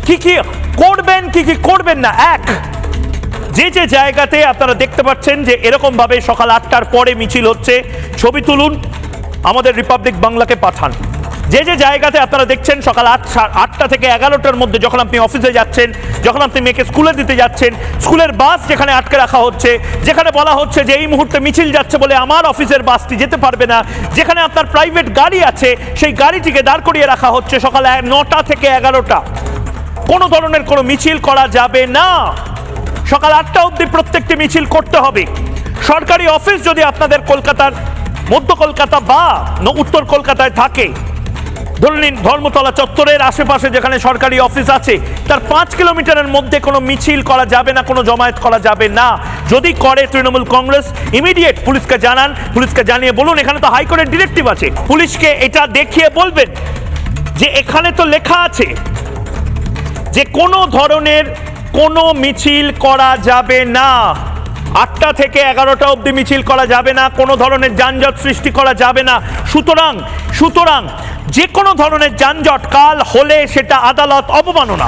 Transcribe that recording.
কি কি করবেন কি কি করবেন না। এক, যে যে জায়গাতে আপনারা দেখতে পাচ্ছেন যে এরকম ভাবে সকাল 8টার পরে মিছিল হচ্ছে, ছবি তুলুন, আমাদের রিপাবলিক বাংলাকে পাঠান। যে যে জায়গাতে আপনারা দেখছেন সকাল 8টা থেকে 11টার মধ্যে যখন আপনি অফিসে যাচ্ছেন, যখন আপনি মেয়েকে স্কুলে দিতে যাচ্ছেন, স্কুলের বাস যেখানে আটকে রাখা হচ্ছে, যেখানে বলা হচ্ছে যে এই মুহূর্তে মিছিল যাচ্ছে বলে আমার অফিসের বাসটি যেতে পারবে না, যেখানে আপনার প্রাইভেট গাড়ি আছে সেই গাড়িটিকে দাঁড় করিয়ে রাখা হচ্ছে সকাল 9টা থেকে 11টা। কোনো ধরনের কোনো মিছিল করা যাবে না। সকাল 8টা অবধি প্রত্যেকটি মিছিল করতে হবে। সরকারি অফিস যদি আপনাদের কলকাতার মধ্য কলকাতা বা উত্তর কলকাতায় থাকে, ধরে নিন ধর্মতলা চত্বরের আশেপাশে যেখানে সরকারি অফিস আছে, তার 5 কিলোমিটারের মধ্যে কোনো মিছিল করা যাবে না, কোনো জমায়েত করা যাবে না। যদি করে তৃণমূল কংগ্রেস ইমিডিয়েট পুলিশকে জানান, পুলিশকে জানিয়ে বলুন, এখানে তো হাইকোর্টের ডিরেক্টিভ আছে, পুলিশকে এটা দেখিয়ে বলবেন যে এখানে তো লেখা আছে যে কোনো ধরনের কোনো মিছিল করা যাবে না। 8টা থেকে 11টা অবধি মিছিল করা যাবে না, কোনো ধরনের যানজট সৃষ্টি করা যাবে না। সুতরাং যে কোনো ধরনের যানজট কাল হলে সেটা আদালত অবমাননা।